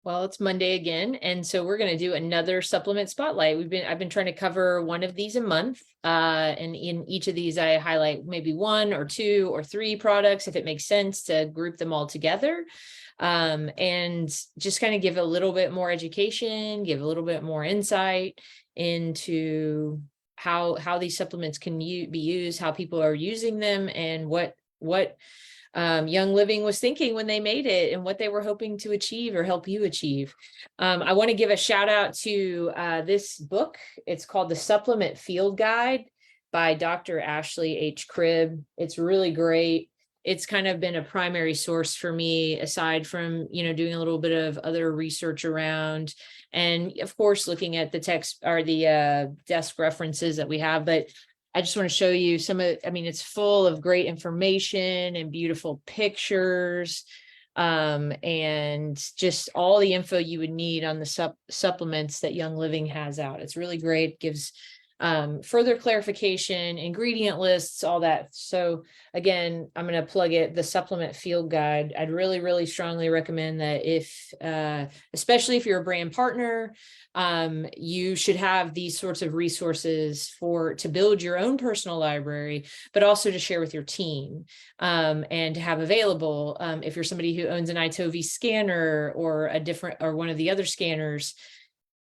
Well, it's Monday again, and so we're going to do another supplement spotlight. I've been trying to cover one of these a month, and in each of these, I highlight maybe one or two or three products if it makes sense to group them all together, and just kind of give a little bit more education, give a little bit more insight into how these supplements can be used, how people are using them, and what Young Living was thinking when they made it and what they were hoping to achieve or help you achieve. I want to give a shout out to this book. It's called The Supplement Field Guide by Dr. Ashley H. Cribb. It's really great. It's kind of been a primary source for me, aside from, doing a little bit of other research around, and of course, looking at the text or the desk references that we have. But I just want to show you it's full of great information and beautiful pictures, and just all the info you would need on the supplements that Young Living has out. It's really great. It gives further clarification, ingredient lists, all that. So again, I'm going to plug it, the Supplement Field Guide. I'd really, really strongly recommend that especially if you're a brand partner, you should have these sorts of resources to build your own personal library, but also to share with your team, and to have available, if you're somebody who owns an iTovi scanner or one of the other scanners.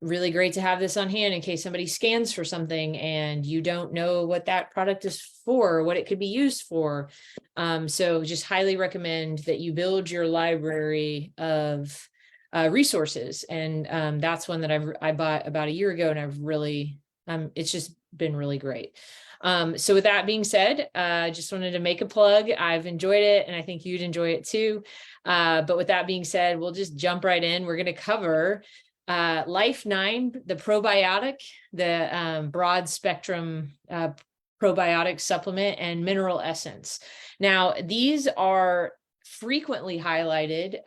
Really great to have this on hand in case somebody scans for something and you don't know what that product is for, what it could be used for. So just highly recommend that you build your library of resources. And that's one that I bought about a year ago, and I've really, it's just been really great. So with that being said, I just wanted to make a plug. I've enjoyed it, and I think you'd enjoy it too. But with that being said, we'll just jump right in. We're going to cover Life 9, the probiotic, the broad spectrum probiotic supplement, and mineral essence. Now, these are frequently highlighted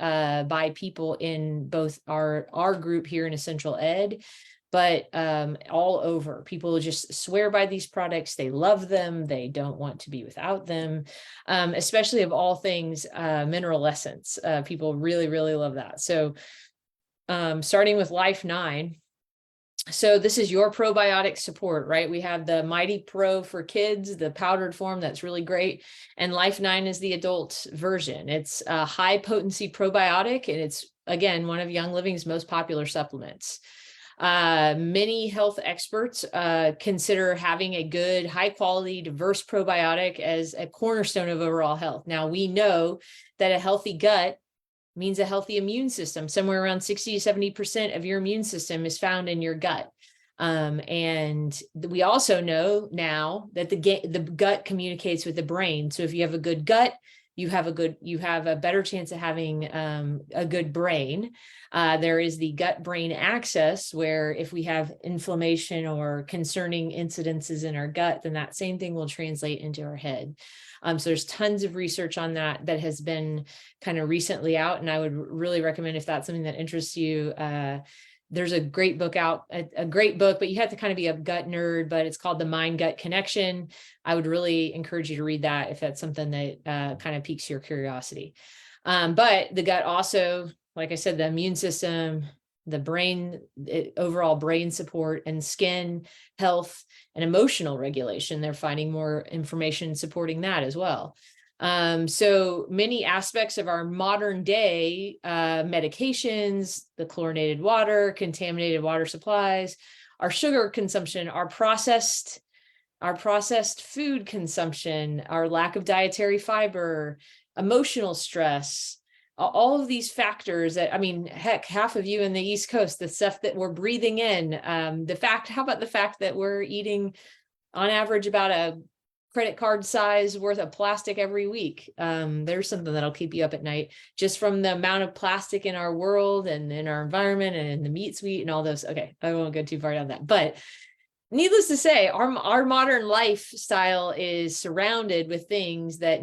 by people in both our group here in Essential Ed, but all over. People just swear by these products. They love them. They don't want to be without them, especially of all things, mineral essence. People really, really love that. So starting with Life 9. So this is your probiotic support, right? We have the Mighty Pro for kids, the powdered form, that's really great. And Life 9 is the adult version. It's a high potency probiotic, and it's, again, one of Young Living's most popular supplements. Many health experts consider having a good, high quality, diverse probiotic as a cornerstone of overall health. Now, we know that a healthy gut means a healthy immune system. Somewhere around 60 to 70% of your immune system is found in your gut. And we also know now that the gut communicates with the brain. So if you have a good gut, you have a better chance of having a good brain. There is the gut-brain axis, where if we have inflammation or concerning incidences in our gut, then that same thing will translate into our head. So there's tons of research on that has been kind of recently out, and I would really recommend, if that's something that interests you, there's a great book out, a great book, but you have to kind of be a gut nerd, but it's called The Mind-Gut Connection. I would really encourage you to read that if that's something that kind of piques your curiosity. But the gut also, like I said, the immune system, the brain, overall brain support, and skin health and emotional regulation. They're finding more information supporting that as well. So many aspects of our modern day medications, the chlorinated water, contaminated water supplies, our sugar consumption, our processed food consumption, our lack of dietary fiber, emotional stress, all of these factors that, heck, half of you in the East Coast, the stuff that we're breathing in, how about the fact that we're eating on average about a credit card size worth of plastic every week? There's something that'll keep you up at night, just from the amount of plastic in our world and in our environment and in the meats we eat and all those. Okay, I won't go too far down that, but needless to say, our modern lifestyle is surrounded with things that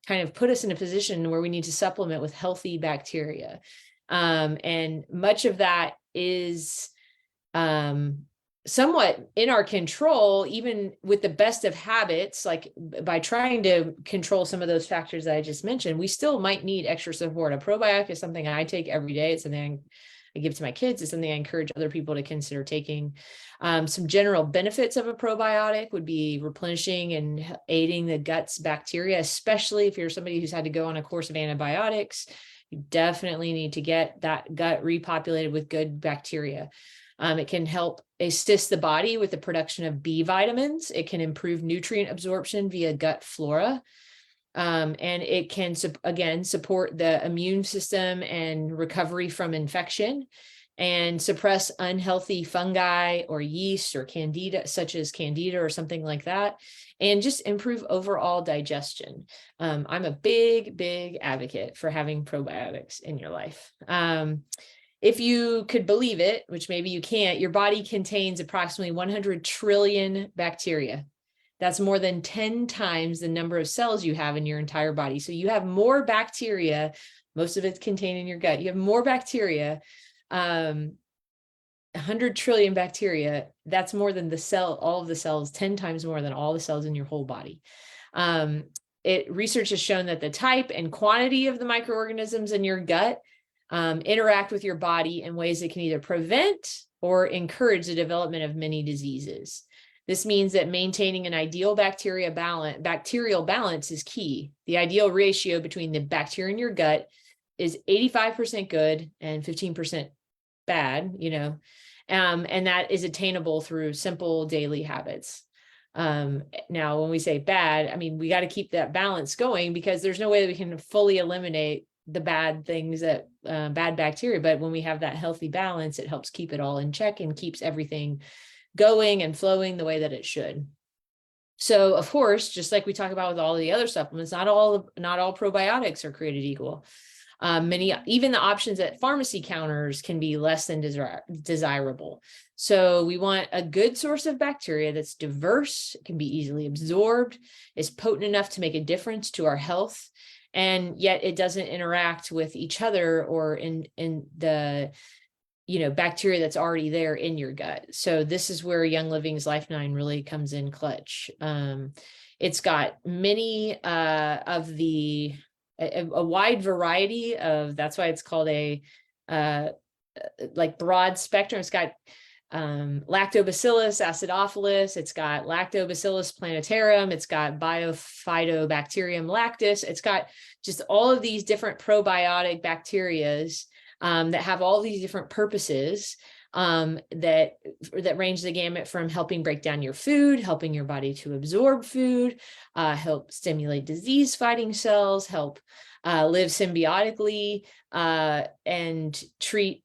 kind of put us in a position where we need to supplement with healthy bacteria. And much of that is somewhat in our control, even with the best of habits, like by trying to control some of those factors that I just mentioned, we still might need extra support. A probiotic is something I take every day. It's something I give to my kids. It's something I encourage other people to consider taking. Some general benefits of a probiotic would be replenishing and aiding the gut's bacteria, especially if you're somebody who's had to go on a course of antibiotics. You definitely need to get that gut repopulated with good bacteria. It can help assist the body with the production of B vitamins. It can improve nutrient absorption via gut flora. And it can, again, support the immune system and recovery from infection, and suppress unhealthy fungi or yeast or candida, such as candida or something like that, and just improve overall digestion. I'm a big advocate for having probiotics in your life. If you could believe it, which maybe you can't, your body contains approximately 100 trillion bacteria. That's more than 10 times the number of cells you have in your entire body. So you have more bacteria, most of it's contained in your gut. You have more bacteria, 100 trillion bacteria. That's more than all of the cells, 10 times more than all the cells in your whole body. Research has shown that the type and quantity of the microorganisms in your gut interact with your body in ways that can either prevent or encourage the development of many diseases. This means that maintaining an ideal bacterial balance is key. The ideal ratio between the bacteria in your gut is 85% good and 15% bad, and that is attainable through simple daily habits. Now, when we say bad, I mean, we got to keep that balance going, because there's no way that we can fully eliminate the bad things, that bad bacteria. But when we have that healthy balance, it helps keep it all in check and keeps everything going and flowing the way that it should. So of course, just like we talk about with all the other supplements, not all probiotics are created equal. Even the options at pharmacy counters can be less than desirable. So we want a good source of bacteria that's diverse, can be easily absorbed, is potent enough to make a difference to our health, and yet it doesn't interact with each other or in the bacteria that's already there in your gut. So this is where Young Living's Life 9 really comes in clutch. It's got many of the a wide variety of, that's why it's called a like broad spectrum. It's got Lactobacillus acidophilus, it's got Lactobacillus plantarum, it's got Biofidobacterium lactis. It's got just all of these different probiotic bacterias that have all these different purposes, that range the gamut from helping break down your food, helping your body to absorb food, help stimulate disease-fighting cells, help live symbiotically, and treat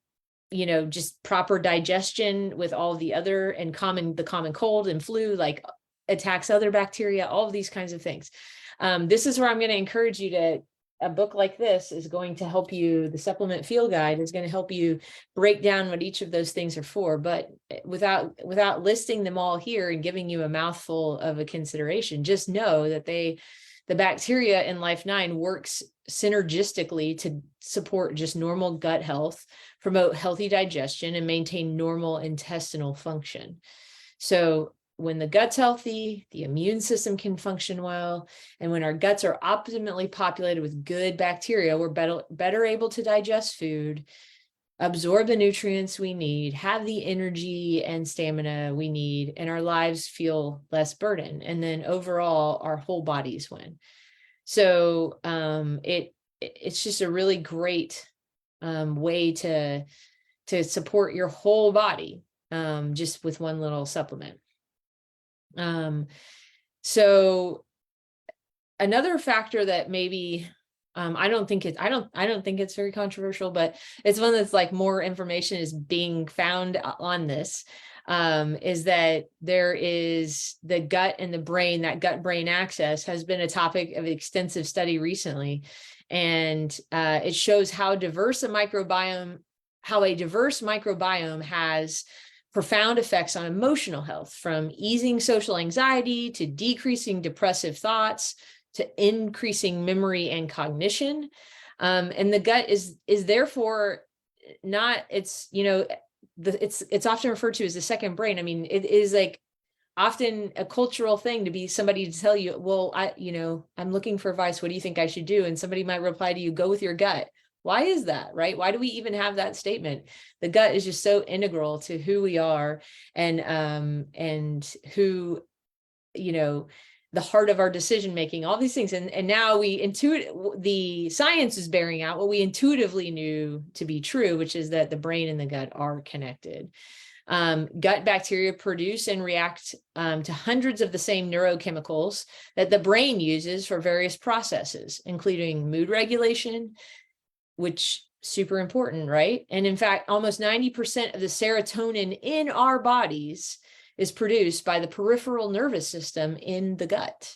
just proper digestion with all the other, and the common cold and flu, like attacks other bacteria, all of these kinds of things. This is where I'm going to encourage you to, a book like this is going to help you. The supplement field guide is going to help you break down what each of those things are for, but without listing them all here and giving you a mouthful of a consideration, just know that the bacteria in Life 9 works synergistically to support just normal gut health, promote healthy digestion, and maintain normal intestinal function. So when the gut's healthy, the immune system can function well. And when our guts are optimally populated with good bacteria, we're better able to digest food, absorb the nutrients we need, have the energy and stamina we need, and our lives feel less burden. And then overall, our whole bodies win. So it's just a really great way to support your whole body, just with one little supplement. So another factor that maybe, I don't think it's very controversial, but it's one that's like more information is being found on this, is that there is the gut and the brain, that gut-brain axis has been a topic of extensive study recently. And it shows how a diverse microbiome has profound effects on emotional health, from easing social anxiety to decreasing depressive thoughts to increasing memory and cognition. And the gut is therefore not, it's, it's often referred to as the second brain. I mean, it is like often a cultural thing to be somebody to tell you, well, I'm looking for advice. What do you think I should do? And somebody might reply to you, go with your gut. Why is that, right? Why do we even have that statement? The gut is just so integral to who we are and who, the heart of our decision making, all these things. And now the science is bearing out what we intuitively knew to be true, which is that the brain and the gut are connected. Gut bacteria produce and react to hundreds of the same neurochemicals that the brain uses for various processes, including mood regulation, which super important, right? And in fact, almost 90% of the serotonin in our bodies is produced by the peripheral nervous system in the gut.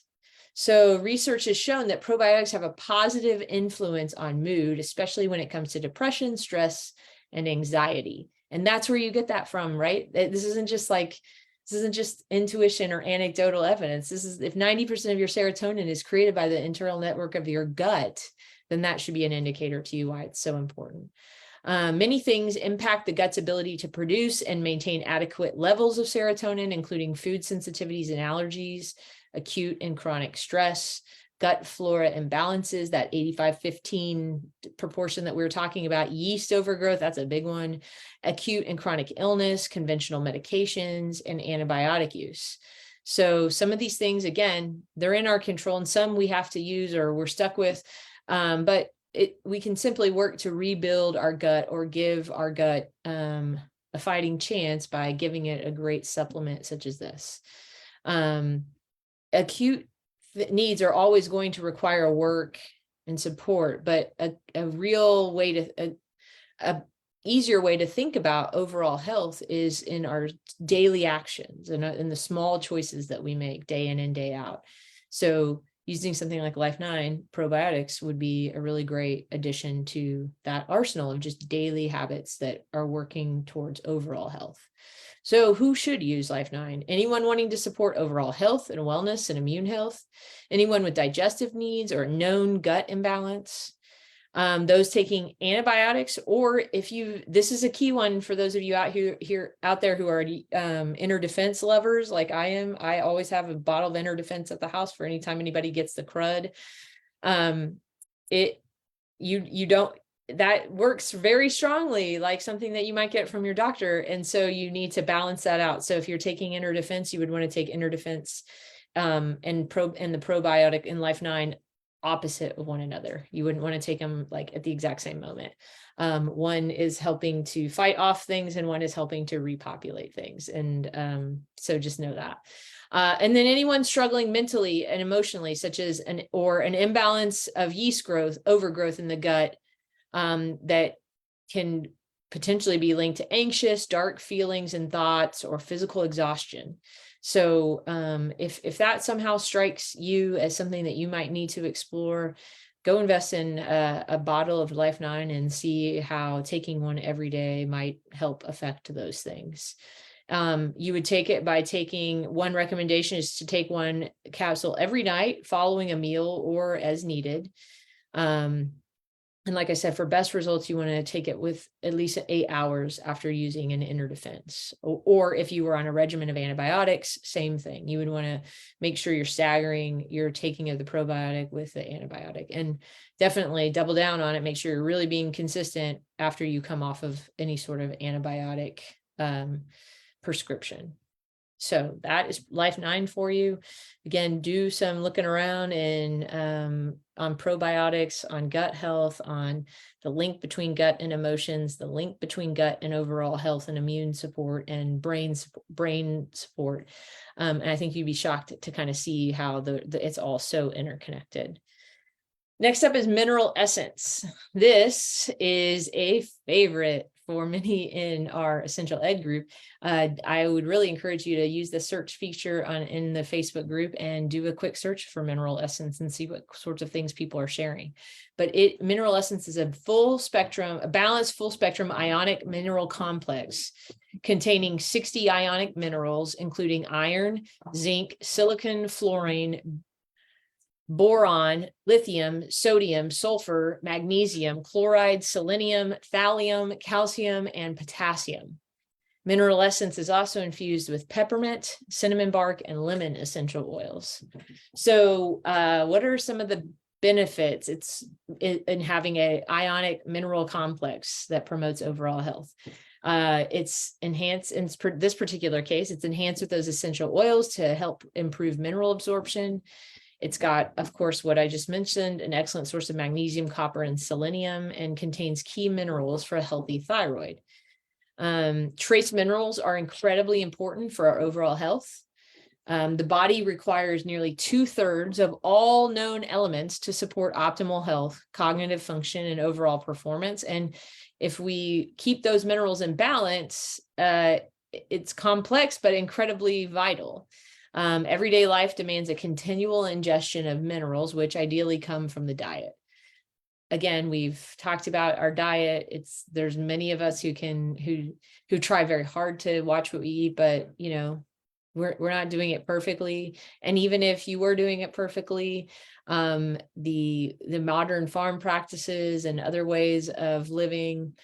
So research has shown that probiotics have a positive influence on mood, especially when it comes to depression, stress, and anxiety. And that's where you get that from, right? This isn't just intuition or anecdotal evidence. This is, if 90% of your serotonin is created by the internal network of your gut, then that should be an indicator to you why it's so important. Many things impact the gut's ability to produce and maintain adequate levels of serotonin, including food sensitivities and allergies, acute and chronic stress, gut flora imbalances, that 85-15 proportion that we were talking about, yeast overgrowth, that's a big one, acute and chronic illness, conventional medications, and antibiotic use. So some of these things, again, they're in our control, and some we have to use or we're stuck with, but we can simply work to rebuild our gut or give our gut a fighting chance by giving it a great supplement such as this. Acute needs are always going to require work and support, but a real way to, a easier way to think about overall health is in our daily actions and in the small choices that we make day in and day out. So using something like Life9 probiotics would be a really great addition to that arsenal of just daily habits that are working towards overall health. So who should use Life9? Anyone wanting to support overall health and wellness and immune health, anyone with digestive needs or known gut imbalance, those taking antibiotics, or this is a key one for those of you out there who are inner defense lovers like I am. I always have a bottle of inner defense at the house for anytime anybody gets the crud. That works very strongly like something that you might get from your doctor. And so you need to balance that out. So if you're taking inner defense, you would want to take inner defense and the probiotic in Life9 opposite of one another. You wouldn't want to take them like at the exact same moment. One is helping to fight off things and one is helping to repopulate things. And so just know that. And then anyone struggling mentally and emotionally, such as an imbalance of yeast growth, overgrowth in the gut, that can potentially be linked to anxious, dark feelings and thoughts or physical exhaustion. So if that somehow strikes you as something that you might need to explore, go invest in a bottle of Life9 and see how taking one every day might help affect those things. You would take it by one recommendation is to take one capsule every night following a meal or as needed. And like I said, for best results, you want to take it with at least 8 hours after using an inner defense. Or if you were on a regimen of antibiotics, same thing. You would want to make sure you're staggering your taking of the probiotic with the antibiotic, and definitely double down on it. Make sure you're really being consistent after you come off of any sort of antibiotic prescription. So that is Life9 for you. Again, do some looking around and on probiotics, on gut health, on the link between gut and emotions, the link between gut and overall health and immune support and brain support. And I think you'd be shocked to kind of see how it's all so interconnected. Next up is mineral essence. This is a favorite for many in our Essential Ed group. I would really encourage you to use the search feature in the Facebook group and do a quick search for mineral essence and see what sorts of things people are sharing. But mineral essence is a balanced full spectrum ionic mineral complex containing 60 ionic minerals, including iron, zinc, silicon, fluorine, boron, lithium, sodium, sulfur, magnesium, chloride, selenium, thallium, calcium, and potassium. Mineral essence is also infused with peppermint, cinnamon bark, and lemon essential oils. So what are some of the benefits in having a ionic mineral complex that promotes overall health? It's enhanced in this particular case, it's enhanced with those essential oils to help improve mineral absorption. It's got, of course, what I just mentioned, an excellent source of magnesium, copper, and selenium, and contains key minerals for a healthy thyroid. Trace minerals are incredibly important for our overall health. The body requires nearly 2/3 of all known elements to support optimal health, cognitive function, and overall performance. And if we keep those minerals in balance, it's complex, but incredibly vital. Everyday life demands a continual ingestion of minerals, which ideally come from the diet. Again, we've talked about our diet. There's many of us who try very hard to watch what we eat, but we're not doing it perfectly. And even if you were doing it perfectly, the modern farm practices and other ways of living,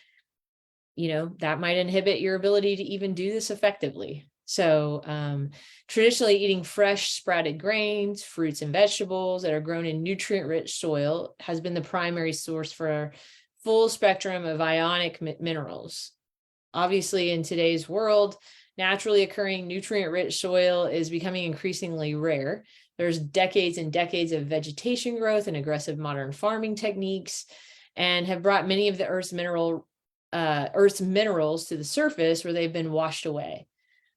that might inhibit your ability to even do this effectively. So traditionally eating fresh sprouted grains, fruits, and vegetables that are grown in nutrient-rich soil has been the primary source for a full spectrum of ionic minerals. Obviously, in today's world, naturally occurring nutrient-rich soil is becoming increasingly rare. There's decades and decades of vegetation growth and aggressive modern farming techniques, and have brought many of the Earth's minerals to the surface where they've been washed away.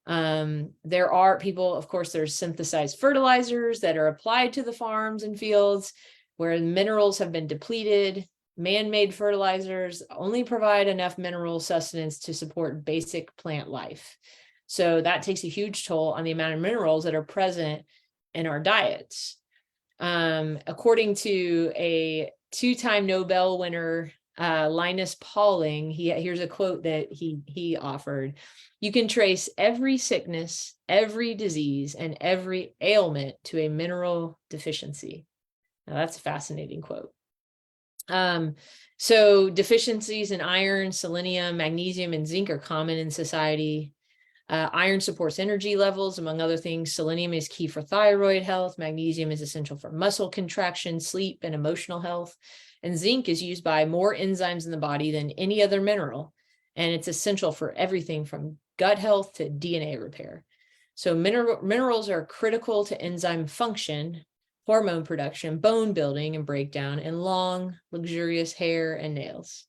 There are people, of course, there's synthesized fertilizers that are applied to the farms and fields where minerals have been depleted. Man-made fertilizers only provide enough mineral sustenance to support basic plant life. So that takes a huge toll on the amount of minerals that are present in our diets. According to a 2-time Nobel winner, Linus Pauling, here's a quote that he offered: "You can trace every sickness, every disease, and every ailment to a mineral deficiency." Now that's a fascinating quote. So deficiencies in iron, selenium, magnesium, and zinc are common in society. Iron supports energy levels, among other things. Selenium is key for thyroid health. Magnesium is essential for muscle contraction, sleep, and emotional health. And zinc is used by more enzymes in the body than any other mineral. And it's essential for everything from gut health to DNA repair. So minerals are critical to enzyme function, hormone production, bone building and breakdown, and long, luxurious hair and nails.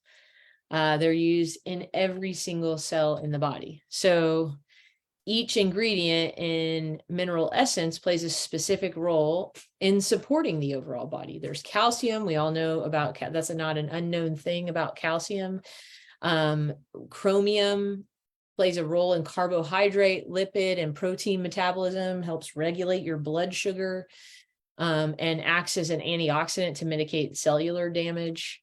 They're used in every single cell in the body. So each ingredient in mineral essence plays a specific role in supporting the overall body. There's calcium. We all know about that's not an unknown thing about calcium. Chromium plays a role in carbohydrate, lipid, and protein metabolism, helps regulate your blood sugar, and acts as an antioxidant to mitigate cellular damage.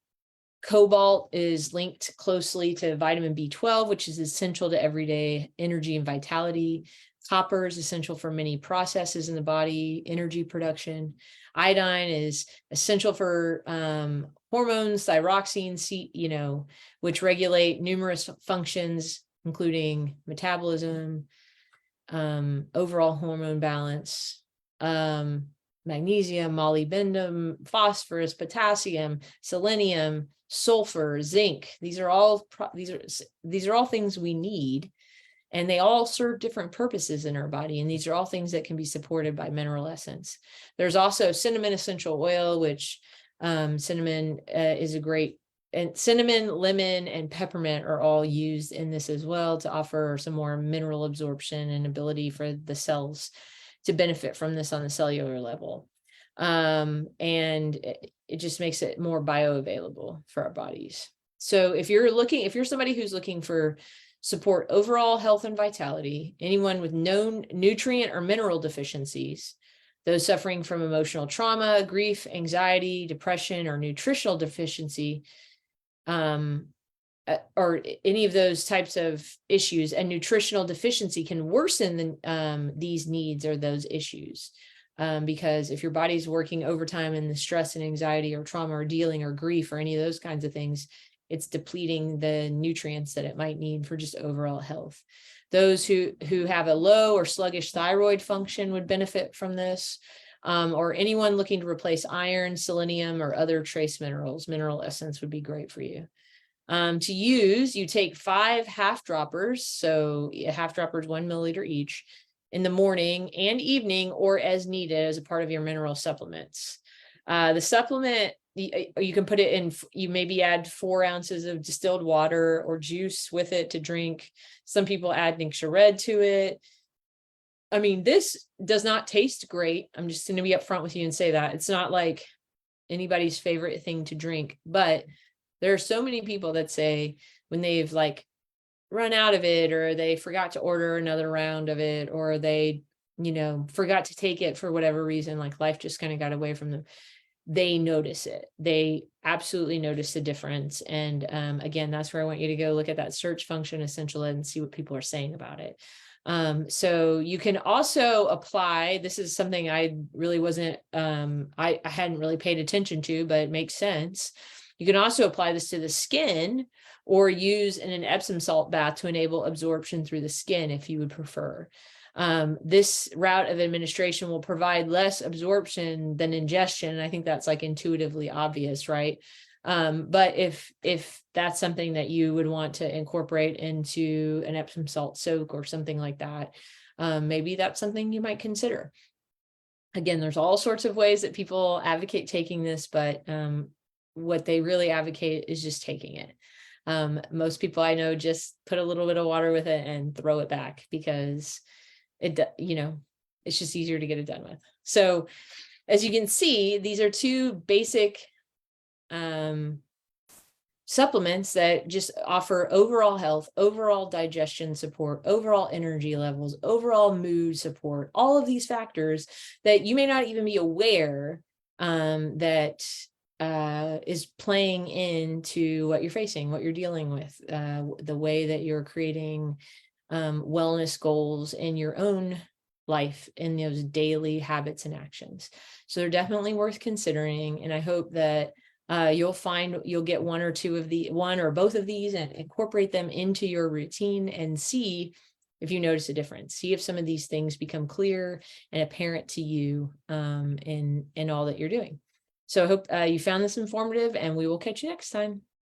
Cobalt is linked closely to vitamin B12, which is essential to everyday energy and vitality. Copper is essential for many processes in the body, energy production. Iodine is essential for hormones, thyroxine, which regulate numerous functions, including metabolism, overall hormone balance. Magnesium, molybdenum, phosphorus, potassium, selenium, sulfur, zinc. These are all things we need, and they all serve different purposes in our body. And these are all things that can be supported by mineral essence. There's also cinnamon essential oil, which cinnamon is a great, and cinnamon, lemon, and peppermint are all used in this as well to offer some more mineral absorption and ability for the cells to benefit from this on the cellular level. And it just makes it more bioavailable for our bodies. So if you're somebody who's looking for support overall health and vitality, anyone with known nutrient or mineral deficiencies, those suffering from emotional trauma, grief, anxiety, depression, or nutritional deficiency, or any of those types of issues, and nutritional deficiency can worsen these needs or those issues. Because if your body's working overtime in the stress and anxiety or trauma or dealing or grief or any of those kinds of things, it's depleting the nutrients that it might need for just overall health. Those who have a low or sluggish thyroid function would benefit from this. Or anyone looking to replace iron, selenium, or other trace minerals. Mineral essence would be great for you. To use, you take 5 half droppers, so half droppers 1 milliliter each, in the morning and evening, or as needed as a part of your mineral supplements. The supplement, you can put it in, you maybe add 4 ounces of distilled water or juice with it to drink. Some people add tincture red to it. I mean, this does not taste great. I'm just going to be upfront with you and say that it's not like anybody's favorite thing to drink, but there are so many people that say when they've like run out of it, or they forgot to order another round of it, or they, forgot to take it for whatever reason, like life just kind of got away from them. They notice it. They absolutely notice the difference. And again, that's where I want you to go look at that search function, Essential Ed, and see what people are saying about it. So you can also apply, this is something I really wasn't, I hadn't really paid attention to, but it makes sense. You can also apply this to the skin, or use in an Epsom salt bath to enable absorption through the skin if you would prefer. This route of administration will provide less absorption than ingestion. I think that's like intuitively obvious, right? But if that's something that you would want to incorporate into an Epsom salt soak or something like that, maybe that's something you might consider. Again, there's all sorts of ways that people advocate taking this, but what they really advocate is just taking it. Most people I know just put a little bit of water with it and throw it back, because it's just easier to get it done with. So as you can see, these are 2 basic supplements that just offer overall health, overall digestion support, overall energy levels, overall mood support, all of these factors that you may not even be aware that is playing into what you're facing, what you're dealing with, the way that you're creating wellness goals in your own life, in those daily habits and actions. So they're definitely worth considering. And I hope that you'll get 1 or 2 of the 1 or both of these and incorporate them into your routine, and see if you notice a difference. See if some of these things become clear and apparent to you in all that you're doing. So I hope you found this informative, and we will catch you next time.